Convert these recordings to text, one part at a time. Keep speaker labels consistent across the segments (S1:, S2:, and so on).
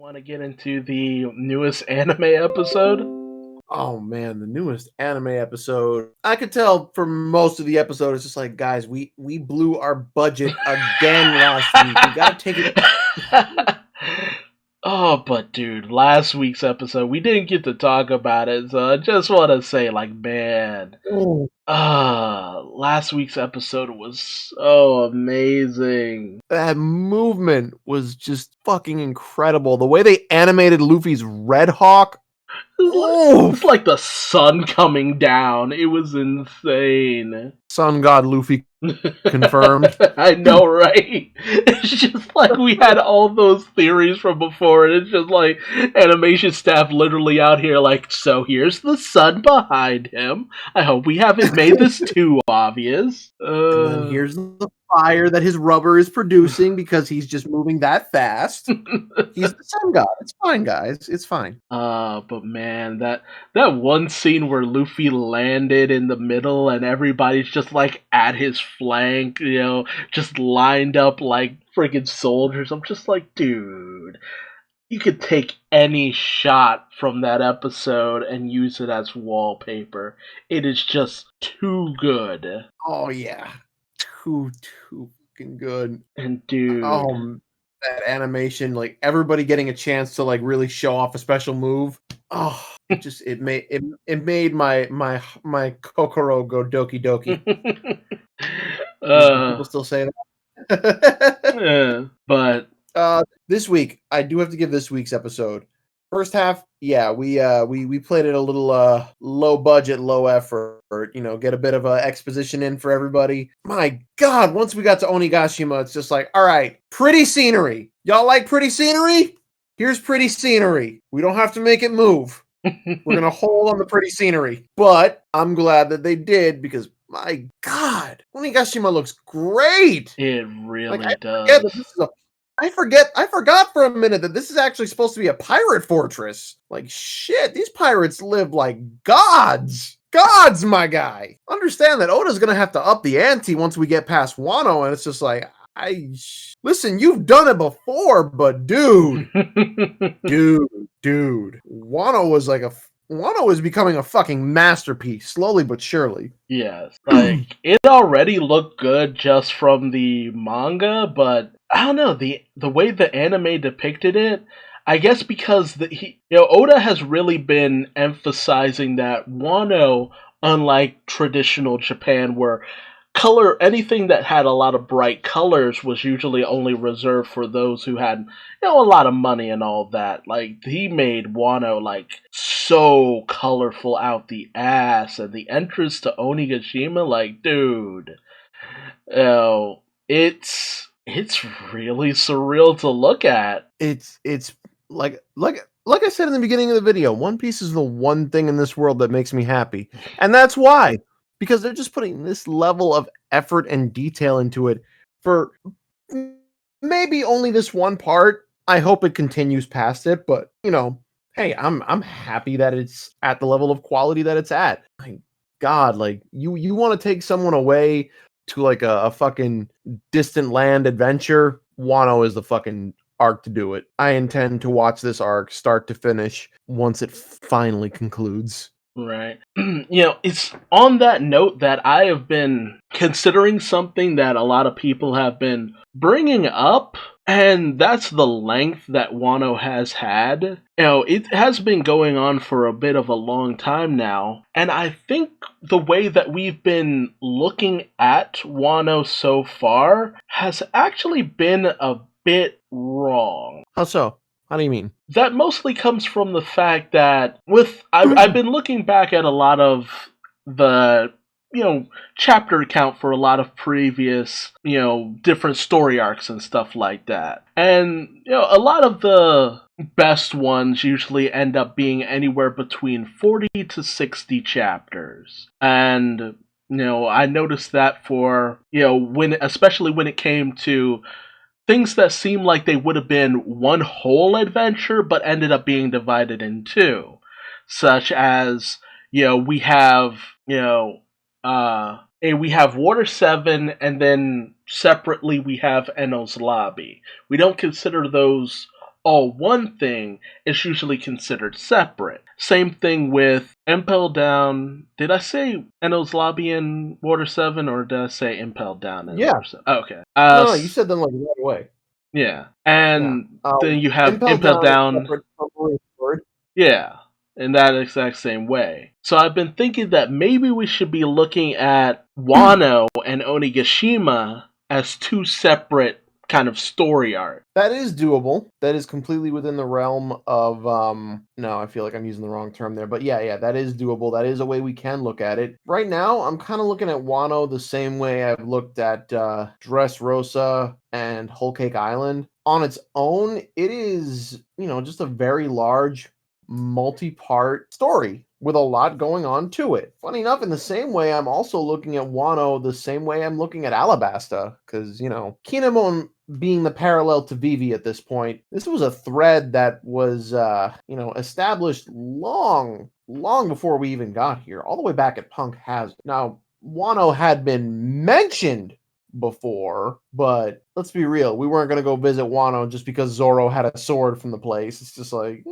S1: Want to get into the newest anime episode?
S2: Oh man, the newest anime episode. I could tell from most of the episode, it's just like, guys, we blew our budget again last week. We gotta take it.
S1: Oh, but dude, last week's episode, we didn't get to talk about it, so I just want to say, man,
S2: Oh,
S1: last week's episode was so amazing.
S2: that movement was just fucking incredible. The way they animated Luffy's Red Hawk.
S1: It's like the sun coming down. It was insane.
S2: Sun God Luffy confirmed.
S1: I know, right? It's just like we had all those theories from before, and it's just like animation staff literally out here like, so here's the sun behind him. I hope we haven't made this too obvious.
S2: And then here's the fire that his rubber is producing because he's just moving that fast. He's the sun god. It's fine, guys. It's fine.
S1: But man, that one scene where Luffy landed in the middle and everybody's just like at his flank, just lined up like friggin' soldiers. I'm just like, dude, you could take any shot from that episode and use it as wallpaper. It is just too good.
S2: Oh yeah. Too fucking good.
S1: And dude,
S2: that animation, like everybody getting a chance to like really show off a special move. Oh, it made my kokoro go doki doki. People still say that.
S1: Yeah, but
S2: this week I do have to give this week's episode. First half, yeah, we played it a little low budget, low effort, get a bit of exposition in for everybody. My God, once we got to Onigashima, it's just like, all right, pretty scenery. Y'all like pretty scenery? Here's pretty scenery. We don't have to make it move. We're gonna hold on the pretty scenery. But I'm glad that they did because my God, Onigashima looks great.
S1: It really does.
S2: I forgot for a minute that this is actually supposed to be a pirate fortress. Like, shit, these pirates live like gods. Gods, my guy. Understand that Oda's going to have to up the ante once we get past Wano, and it's just like, listen, you've done it before, but dude, Wano is becoming a fucking masterpiece, slowly but surely.
S1: Yes, like, it already looked good just from the manga, but I don't know, the way the anime depicted it, I guess because Oda has really been emphasizing that Wano, unlike traditional Japan, where anything that had a lot of bright colors was usually only reserved for those who had, a lot of money and all that. Like, he made Wano, like, so colorful out the ass, and the entrance to Onigashima, like, dude, it's really surreal to look at.
S2: It's like I said in the beginning of the video, One Piece is the one thing in this world that makes me happy. And that's why. Because they're just putting this level of effort and detail into it for maybe only this one part. I hope it continues past it, but hey, I'm happy that it's at the level of quality that it's at. My God, like you want to take someone away to like a fucking distant land adventure, Wano is the fucking arc to do it. I intend to watch this arc start to finish once it finally concludes.
S1: Right. It's on that note that I have been considering something that a lot of people have been bringing up, and that's the length that Wano has had. It has been going on for a bit of a long time now, and I think the way that we've been looking at Wano so far has actually been a bit wrong.
S2: How so? How do you mean?
S1: That mostly comes from the fact that I've been looking back at a lot of the chapter count for a lot of previous different story arcs and stuff like that, and a lot of the best ones usually end up being anywhere between 40 to 60 chapters, and I noticed that for especially when it came to things that seem like they would have been one whole adventure but ended up being divided in two, such as we have we have Water 7, and then separately we have Eno's Lobby. We don't consider those all one thing, it's usually considered separate. Same thing with Impel Down. Did I say Enno's Lobby in Water 7, or did I say Impel Down in
S2: Yeah.
S1: Water 7? Oh, okay.
S2: No, you said them like right away.
S1: Yeah.
S2: Yeah.
S1: And then you have
S2: Impel
S1: Impel
S2: Down is
S1: Down.
S2: separate from Marine Sword.
S1: Yeah, in that exact same way. So I've been thinking that maybe we should be looking at Wano and Onigashima as two separate kind of story arcs.
S2: That is doable. That is completely within the realm of no, I feel like I'm using the wrong term there. But yeah, that is doable. That is a way we can look at it. Right now, I'm kind of looking at Wano the same way I've looked at Dressrosa and Whole Cake Island. On its own, it is, just a very large multi-part story with a lot going on to it. Funny enough, in the same way, I'm also looking at Wano the same way I'm looking at Alabasta, because, Kinemon being the parallel to Vivi at this point, this was a thread that was, established long before we even got here, all the way back at Punk Hazard. Now, Wano had been mentioned before, but let's be real, we weren't going to go visit Wano just because Zoro had a sword from the place. It's just like,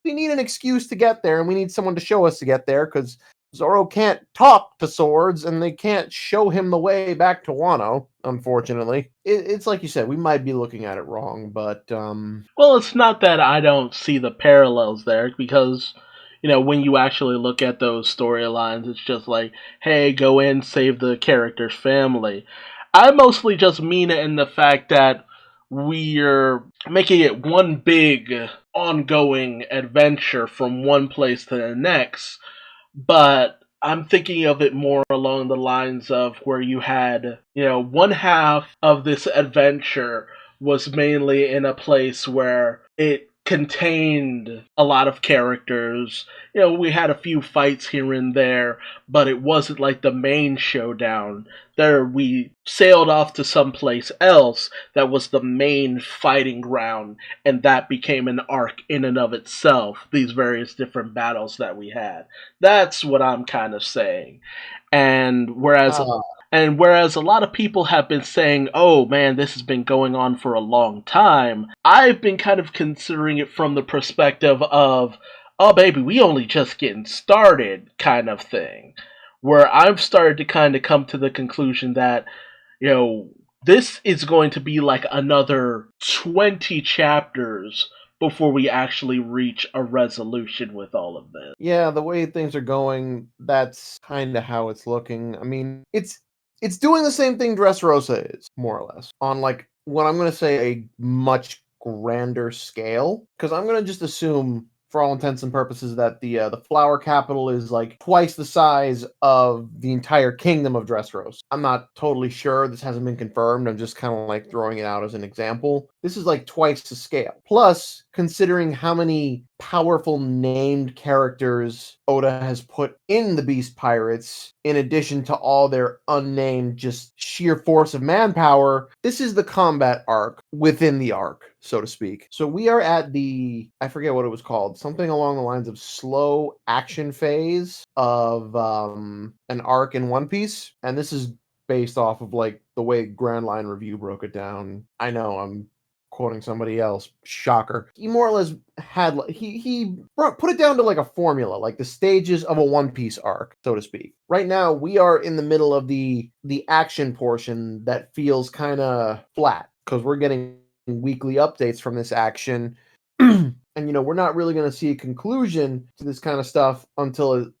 S2: we need an excuse to get there, and we need someone to show us to get there, because Zoro can't talk to swords, and they can't show him the way back to Wano, unfortunately. It's like you said, we might be looking at it wrong, but...
S1: Well, it's not that I don't see the parallels there, because, when you actually look at those storylines, it's just like, hey, go in, save the character's family. I mostly just mean it in the fact that we're making it one big ongoing adventure from one place to the next, but I'm thinking of it more along the lines of where you had, one half of this adventure was mainly in a place where it contained a lot of characters. We had a few fights here and there, but it wasn't like the main showdown. There, we sailed off to someplace else that was the main fighting ground, and that became an arc in and of itself, these various different battles that we had. That's what I'm kind of saying. And whereas a lot of people have been saying, oh man, this has been going on for a long time, I've been kind of considering it from the perspective of, oh baby, we only just getting started kind of thing. Where I've started to kind of come to the conclusion that, this is going to be like another 20 chapters before we actually reach a resolution with all of this.
S2: Yeah, the way things are going, that's kind of how it's looking. I mean, it's doing the same thing Dressrosa is, more or less, on like what I'm going to say a much grander scale, because I'm going to just assume, for all intents and purposes, that the flower capital is like twice the size of the entire kingdom of Dressrosa. I'm not totally sure. This hasn't been confirmed. I'm just kind of like throwing it out as an example. This is like twice the scale. Plus, considering how many powerful named characters Oda has put in the Beast Pirates, in addition to all their unnamed, just sheer force of manpower, this is the combat arc within the arc, so to speak. So we are at the, I forget what it was called, something along the lines of slow action phase of an arc in One Piece. And this is based off of like the way Grand Line Review broke it down. I know I'm quoting somebody else, shocker. He more or less had, he put it down to like a formula, like the stages of a One Piece arc, so to speak. Right now, we are in the middle of the action portion that feels kind of flat, because we're getting weekly updates from this action. And, we're not really going to see a conclusion to this kind of stuff until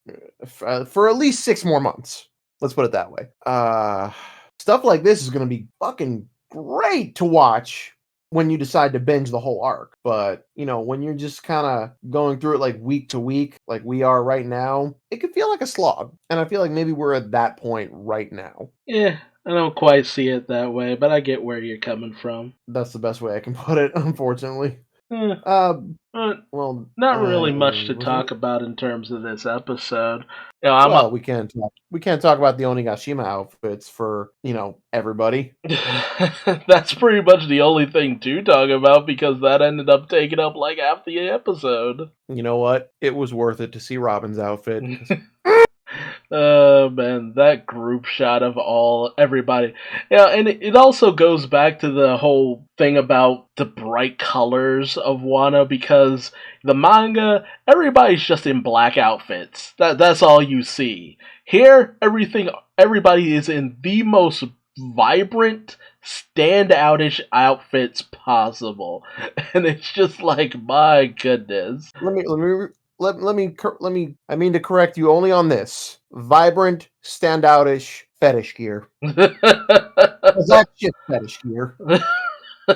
S2: for at least 6 more months. Let's put it that way. Stuff like this is going to be fucking great to watch when you decide to binge the whole arc. But, when you're just kind of going through it like week to week, like we are right now, it could feel like a slog. And I feel like maybe we're at that point right now.
S1: Yeah, I don't quite see it that way, but I get where you're coming from.
S2: That's the best way I can put it, unfortunately.
S1: Well, not really much to talk about in terms of this episode.
S2: We can't talk about the Onigashima outfits for everybody.
S1: That's pretty much the only thing to talk about, because that ended up taking up like half the episode.
S2: You know what? It was worth it to see Robin's outfit.
S1: Man, that group shot of everybody. Yeah, and it also goes back to the whole thing about the bright colors of Wano because the manga, everybody's just in black outfits. That's all you see. Here, everybody is in the most vibrant, standoutish outfits possible, and it's just like, my goodness.
S2: Let me. I mean to correct you only on this: vibrant, standoutish fetish gear. 'Cause that's just fetish gear.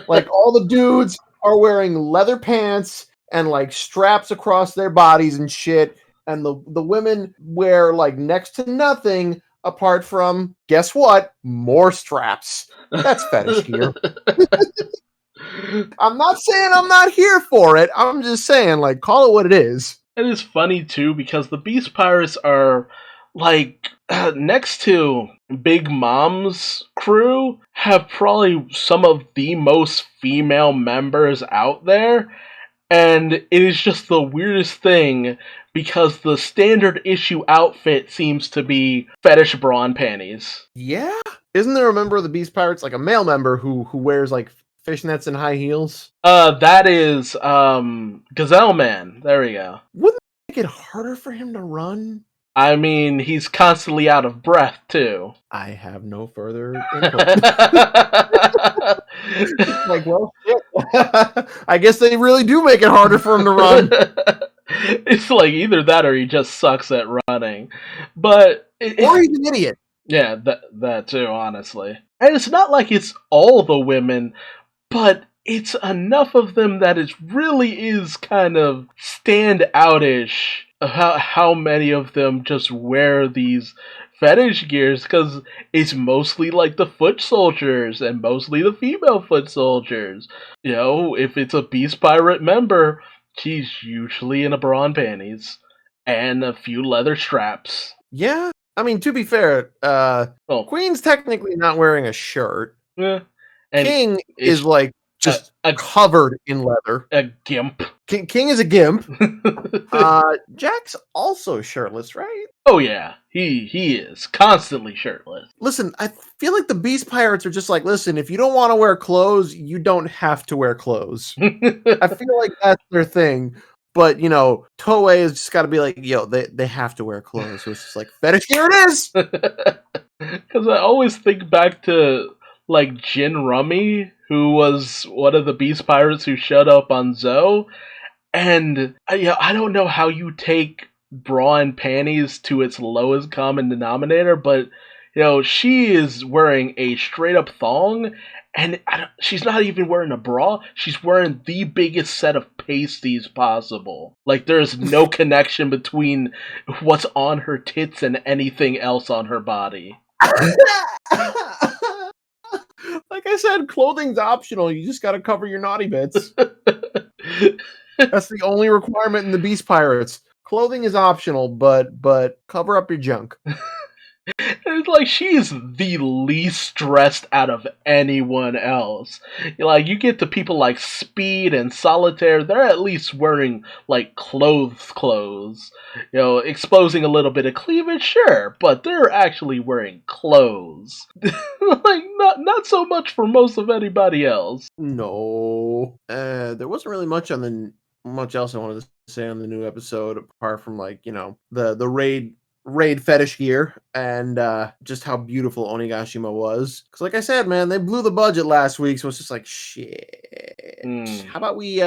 S2: Like all the dudes are wearing leather pants and like straps across their bodies and shit, and the women wear like next to nothing apart from guess what? More straps. That's fetish gear. I'm not saying I'm not here for it. I'm just saying, like, call it what it is.
S1: It is funny too because the Beast Pirates are like next to Big Mom's crew have probably some of the most female members out there, and it is just the weirdest thing because the standard issue outfit seems to be fetish bra and panties.
S2: Yeah. Isn't there a member of the Beast Pirates, like a male member, who wears like fishnets and high heels?
S1: That is Gazelle Man. There we go.
S2: Wouldn't it make it harder for him to run?
S1: I mean, he's constantly out of breath too.
S2: I have no further input. Like, well, shit. I guess they really do make it harder for him to run.
S1: It's like either that or he just sucks at running. But
S2: or he's an idiot.
S1: Yeah, that too, honestly. And it's not like it's all the women, but it's enough of them that it really is kind of stand-outish how many of them just wear these fetish gears, because it's mostly like the foot soldiers and mostly the female foot soldiers. You know, if it's a Beast Pirate member, she's usually in a bra and panties and a few leather straps.
S2: Yeah, I mean, to be fair, Queen's technically not wearing a shirt.
S1: Yeah. And
S2: King is like just covered in leather.
S1: A gimp.
S2: King is a gimp. Jack's also shirtless, right?
S1: Oh yeah, he is constantly shirtless.
S2: Listen, I feel like the Beast Pirates are just like, listen, if you don't want to wear clothes, you don't have to wear clothes. I feel like that's their thing. But, you know, Toei has just got to be like, yo, they have to wear clothes. So it's just like, fetish, here it is!
S1: Because I always think back to, like, Jin Rummy, who was one of the Beast Pirates who showed up on Zou. And, I don't know how you take bra and panties to its lowest common denominator, but, she is wearing a straight-up thong, and she's not even wearing a bra. She's wearing the biggest set of pasties possible. Like, there's no connection between what's on her tits and anything else on her body.
S2: Like I said, clothing's optional. You just gotta cover your naughty bits. That's the only requirement in the Beast Pirates. Clothing is optional, but cover up your junk.
S1: It's like she's the least stressed out of anyone else. Like, you get to people like Speed and Solitaire, they're at least wearing like clothes. Exposing a little bit of cleavage, sure, but they're actually wearing clothes. Like, not so much for most of anybody else.
S2: No. There wasn't really much else I wanted to say on the new episode apart from the raid fetish gear and just how beautiful Onigashima was. Because like I said, man, they blew the budget last week, so it's just like, shit. How about we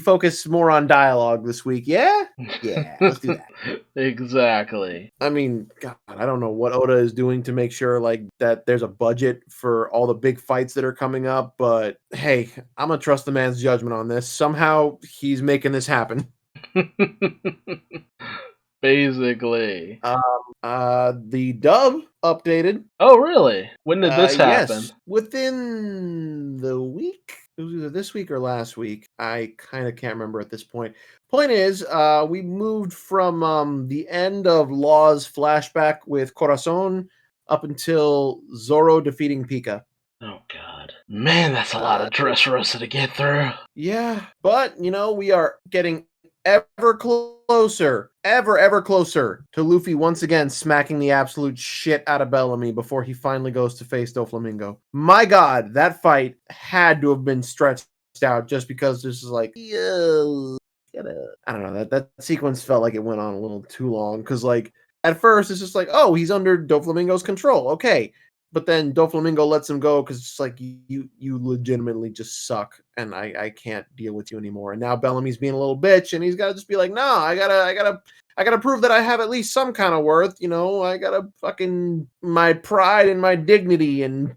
S2: focus more on dialogue this week? Yeah, let's do that.
S1: Exactly.
S2: I mean, God, I don't know what Oda is doing to make sure that there's a budget for all the big fights that are coming up, but hey, I'm gonna trust the man's judgment on this. Somehow he's making this happen.
S1: Basically.
S2: The dub updated.
S1: Oh, really? When did this happen?
S2: Yes. Within the week? It was either this week or last week. I kind of can't remember at this point. Point is, we moved from the end of Law's flashback with Corazon up until Zoro defeating Pika.
S1: Oh, God. Man, that's a lot of Dressrosa to get through.
S2: Yeah, but, we are getting ever closer to Luffy once again smacking the absolute shit out of Bellamy before he finally goes to face Doflamingo. My God, that fight had to have been stretched out just because this is like, I don't know, that sequence felt like it went on a little too long because like at first it's just like, oh, he's under Doflamingo's control, okay. But then Doflamingo lets him go because it's like you legitimately just suck and I can't deal with you anymore. And now Bellamy's being a little bitch and he's gotta just be like, no, I gotta prove that I have at least some kind of worth, you know, I gotta fucking my pride and my dignity and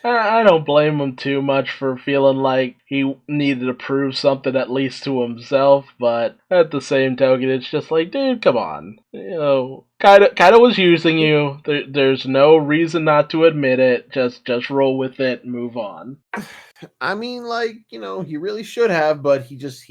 S1: I don't blame him too much for feeling like he needed to prove something at least to himself, but at the same token, it's just like, dude, come on. You know, Kaido was using you. There's no reason not to admit it. Just roll with it and move on.
S2: I mean, like, you know, he really should have, but he just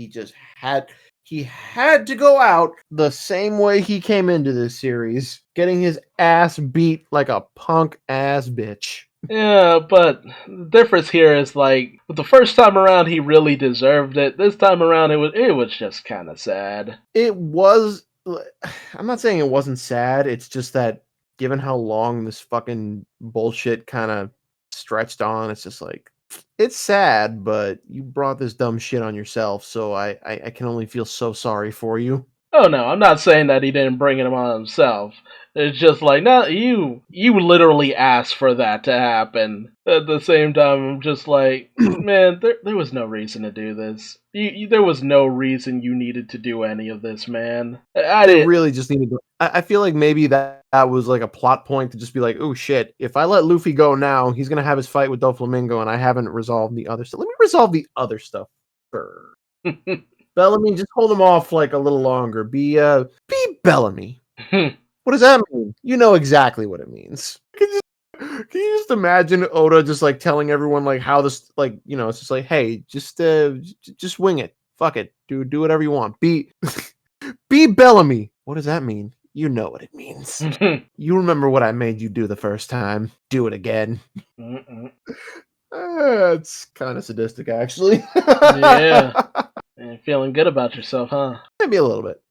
S2: had to go out the same way he came into this series, getting his ass beat like a punk ass bitch.
S1: Yeah, but the difference here is like the first time around he really deserved it. This time around it was just kind of sad.
S2: It was. I'm not saying it wasn't sad. It's just that given how long this fucking bullshit kind of stretched on, it's just like it's sad. But you brought this dumb shit on yourself, so I can only feel so sorry for you.
S1: Oh no, I'm not saying that he didn't bring it on himself. It's just like, no, you literally asked for that to happen. At the same time, I'm just like, man, there was no reason to do this. There was no reason you needed to do any of this, man. I didn't
S2: really just needed to. I feel like maybe that was like a plot point to just be like, oh shit, if I let Luffy go now, he's gonna have his fight with Doflamingo, and I haven't resolved the other stuff. Let me resolve the other stuff first. Bellamy, just hold him off like a little longer. Be Bellamy. What does that mean? You know exactly what it means. Can you just imagine Oda just like telling everyone like how this, like, you know, it's just like, hey, just wing it. Fuck it. Do whatever you want. Be Bellamy. What does that mean? You know what it means. You remember what I made you do the first time. Do it again. It's kind of sadistic, actually.
S1: Yeah. Feeling good about yourself, huh?
S2: Maybe a little bit.